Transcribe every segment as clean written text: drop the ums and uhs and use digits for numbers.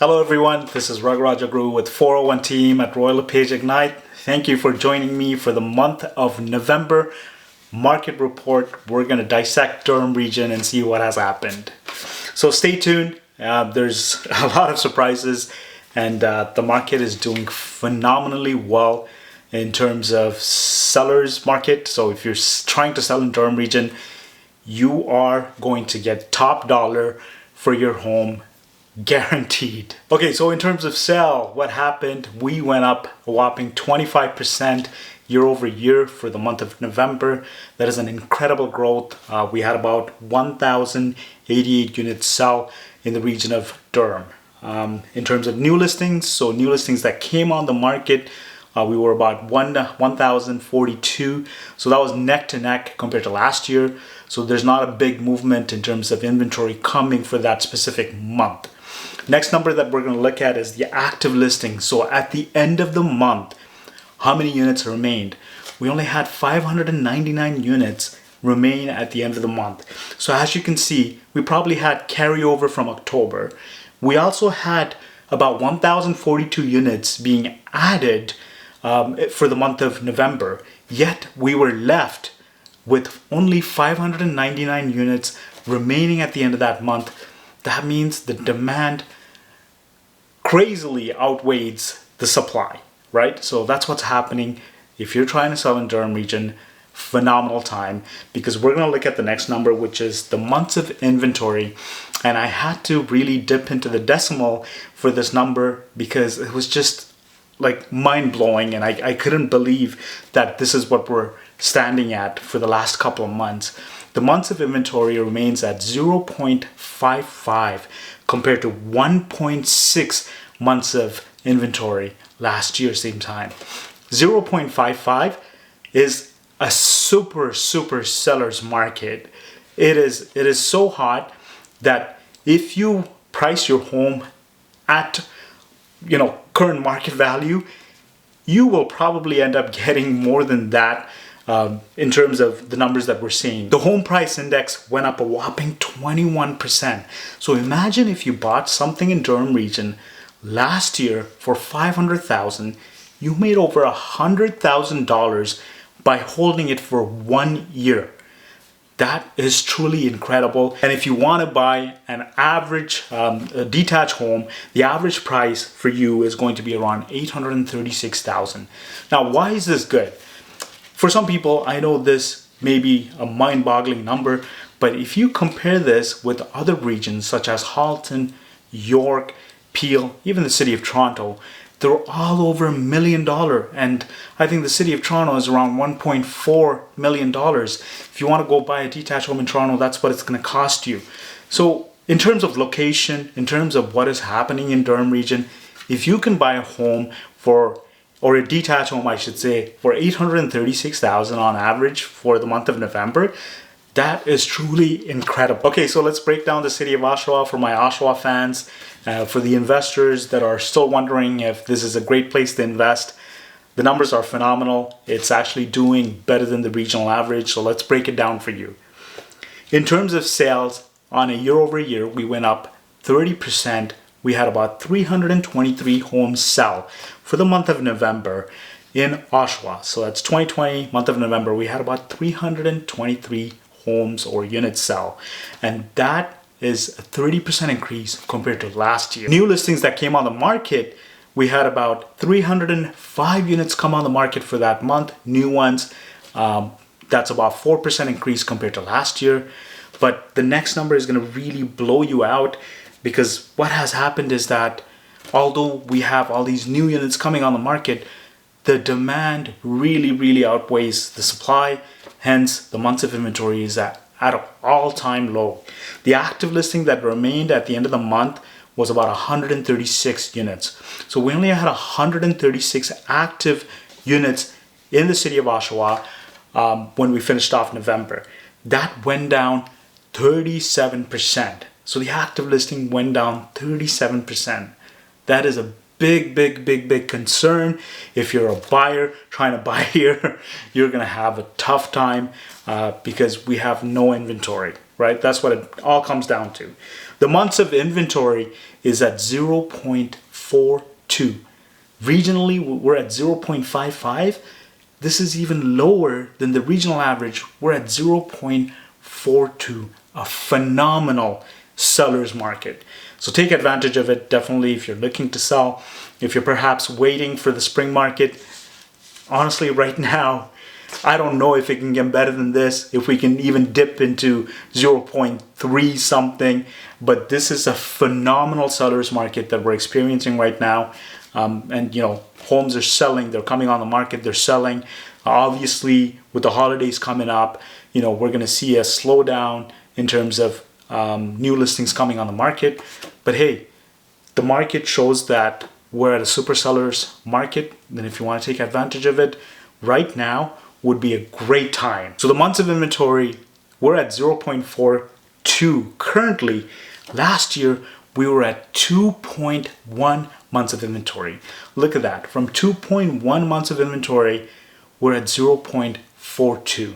Hello everyone, this is Ragu with 401 team at Royal LePage Ignite. Thank you for joining me for the month of November market report. We're going to dissect Durham region and see what has happened. So stay tuned. There's a lot of surprises and the market is doing phenomenally well in terms of sellers market. So if you're trying to sell in Durham region, you are going to get top dollar for your home guaranteed. Okay, so in terms of sale, what happened? We went up a whopping 25% year over year for the month of November. That is an incredible growth. We had about 1,088 units sell in the region of Durham. In terms of new listings, so new listings that came on the market, we were about 1,042. So that was neck to neck compared to last year. So there's not a big movement in terms of inventory coming for that specific month. Next number that we're going to look at is the active listings. So at the end of the month, how many units remained? We only had 599 units remain at the end of the month. So as you can see, we probably had carryover from October. We also had about 1,042 units being added for the month of November. Yet we were left with only 599 units remaining at the end of that month. That means the demand crazily outweighs the supply, right? So that's what's happening. If you're trying to sell in Durham region, phenomenal time, because we're going to look at the next number, which is the months of inventory. And I had to really dip into the decimal for this number because it was just like mind-blowing, and I couldn't believe that this is what we're standing at for the last couple of months. The months of inventory remains at 0.55 compared to 1.6 months of inventory last year same time. 0.55 is a super seller's market. It is so hot that if you price your home at current market value, you will probably end up getting more than that in terms of the numbers that we're seeing. The home price index went up a whopping 21%. So imagine if you bought something in Durham region last year for $500,000, you made over $100,000 by holding it for 1 year. That is truly incredible. And if you want to buy an average a detached home, the average price for you is going to be around $836,000. Now, why is this good? For some people, I know this may be a mind-boggling number, but if you compare this with other regions such as Halton, York, Peel, even the city of Toronto, they're all over $1 million. And I think the city of Toronto is around $1.4 million. If you want to go buy a detached home in Toronto, that's what it's going to cost you. So in terms of location, in terms of what is happening in Durham region, if you can buy a home or a detached home, I should say, for $836,000 on average for the month of November, that is truly incredible. Okay, so let's break down the city of Oshawa for my Oshawa fans. For the investors that are still wondering if this is a great place to invest, the numbers are phenomenal. It's actually doing better than the regional average. So let's break it down for you. In terms of sales, on a year over year, we went up 30%. We had about 323 homes sell for the month of November in Oshawa. So that's 2020, month of November, we had about 323 homes or units sell. And that is a 30% increase compared to last year. New listings that came on the market, we had about 305 units come on the market for that month. New ones, that's about 4% increase compared to last year. But the next number is going to really blow you out, because what has happened is that although we have all these new units coming on the market, the demand really outweighs the supply. Hence, the months of inventory is at an all-time low. The active listing that remained at the end of the month was about 136 units. So we only had 136 active units in the city of Oshawa when we finished off November. That went down 37%. So the active listing went down 37%. That is a big concern. If you're a buyer trying to buy here, you're gonna have a tough time because we have no inventory, right? That's what it all comes down to. The months of inventory is at 0.42. Regionally, we're at 0.55. This is even lower than the regional average. We're at 0.42, a phenomenal seller's market. So take advantage of it, definitely, if you're looking to sell. If you're perhaps waiting for the spring market, honestly, right now, I don't know if it can get better than this, if we can even dip into 0.3 something, but this is a phenomenal seller's market that we're experiencing right now. And homes are selling, they're coming on the market, they're selling. Obviously, with the holidays coming up, we're going to see a slowdown in terms of new listings coming on the market. But hey, the market shows that we're at a super seller's market. And if you want to take advantage of it, right now would be a great time. So the months of inventory, we're at 0.42 currently. Last year, we were at 2.1 months of inventory. Look at that. From 2.1 months of inventory, we're at 0.42.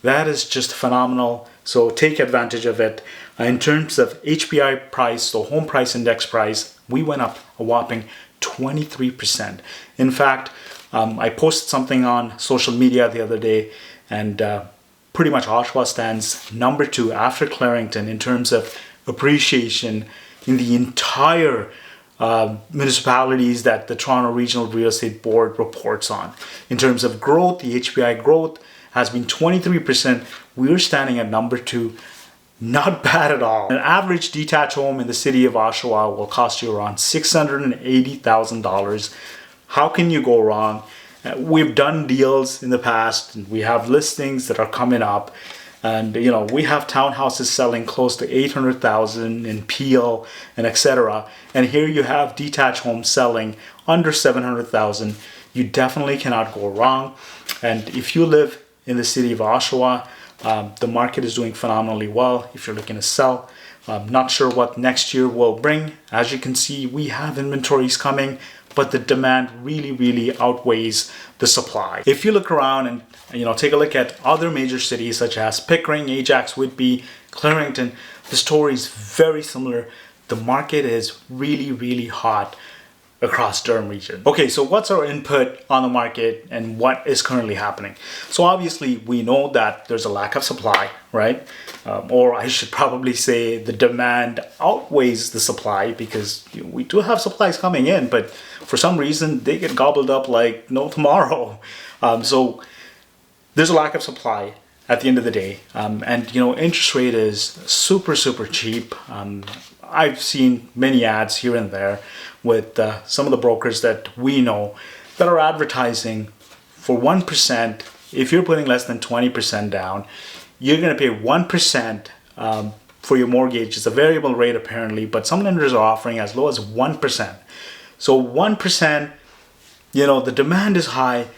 That is just phenomenal. So take advantage of it. In terms of HPI price, so home price index price, we went up a whopping 23%. In fact, I posted something on social media the other day, and pretty much Oshawa stands number 2 after Clarington in terms of appreciation in the entire municipalities that the Toronto Regional Real Estate Board reports on. In terms of growth, the HPI growth has been 23%. We're standing at number 2. Not bad at all. An average detached home in the city of Oshawa will cost you around $680,000. How can you go wrong? We've done deals in the past, and we have listings that are coming up. And we have townhouses selling close to $800,000 in Peel and etc. And here you have detached homes selling under $700,000. You definitely cannot go wrong. And if you live in the city of Oshawa, the market is doing phenomenally well. If you're looking to sell, I'm not sure what next year will bring. As you can see, we have inventories coming, but the demand really outweighs the supply. If you look around and take a look at other major cities such as Pickering, Ajax, Whitby, Clarington, the story is very similar. The market is really hot across Durham region. Okay, so what's our input on the market and what is currently happening? So obviously we know that there's a lack of supply, right? Or I should probably say the demand outweighs the supply, because we do have supplies coming in, but for some reason they get gobbled up like no tomorrow. So there's a lack of supply at the end of the day. And interest rate is super cheap. I've seen many ads here and there with some of the brokers that we know that are advertising for 1%. If you're putting less than 20% down, you're going to pay 1% for your mortgage. It's a variable rate apparently, but some lenders are offering as low as 1%. So 1%, the demand is high.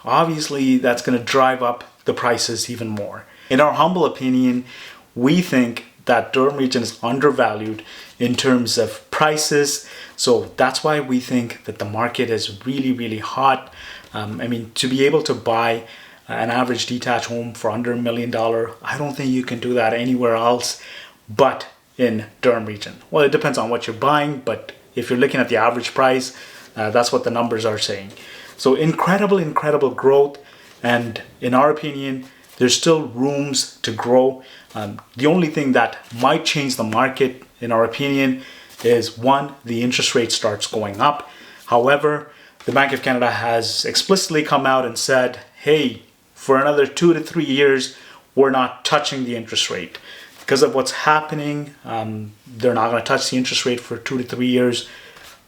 Obviously, that's going to drive up the prices even more. In our humble opinion, we think that Durham region is undervalued in terms of prices. So that's why we think that the market is really hot. To be able to buy an average detached home for under $1 million, I don't think you can do that anywhere else but in Durham region. Well, it depends on what you're buying, but if you're looking at the average price, that's what the numbers are saying. So incredible growth. And in our opinion, there's still rooms to grow. The only thing that might change the market, in our opinion, is one, the interest rate starts going up. However, the Bank of Canada has explicitly come out and said, hey, for another 2 to 3 years, we're not touching the interest rate. Because of what's happening, they're not going to touch the interest rate for 2 to 3 years.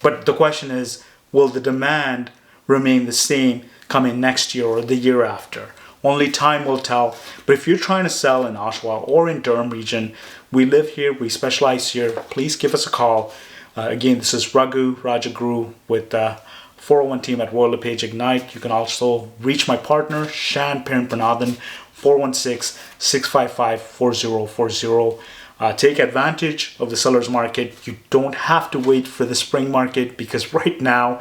But the question is, will the demand remain the same coming next year or the year after? Only time will tell. But if you're trying to sell in Oshawa or in Durham region, we live here, we specialize here, please give us a call. Again, this is Ragu with 401 team at Royal LePage Ignite. You can also reach my partner, Shan P, 416-655-4040. Take advantage of the seller's market. You don't have to wait for the spring market, because right now,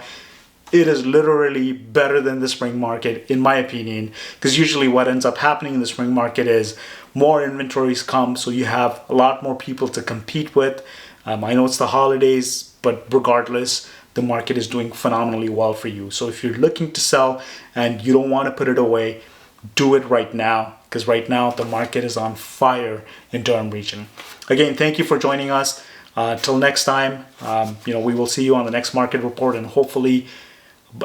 it is literally better than the spring market, in my opinion, because usually what ends up happening in the spring market is more inventories come, so you have a lot more people to compete with. I know it's the holidays, but regardless, the market is doing phenomenally well for you. So if you're looking to sell and you don't want to put it away, do it right now, because right now the market is on fire in Durham region. Again, thank you for joining us. Till next time, we will see you on the next market report, and hopefully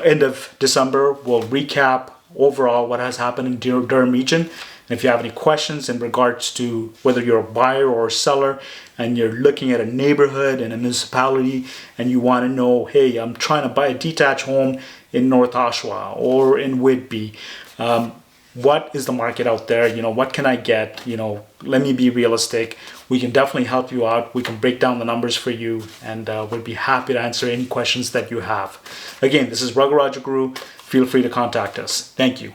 end of December we'll recap overall what has happened in Durham region. And if you have any questions in regards to whether you're a buyer or a seller and you're looking at a neighborhood in a municipality and you want to know, hey, I'm trying to buy a detached home in North Oshawa or in Whitby, what is the market out there? What can I get? Let me be realistic. We can definitely help you out. We can break down the numbers for you, and we'll be happy to answer any questions that you have. Again, this is Ragu R. Feel free to contact us. Thank you.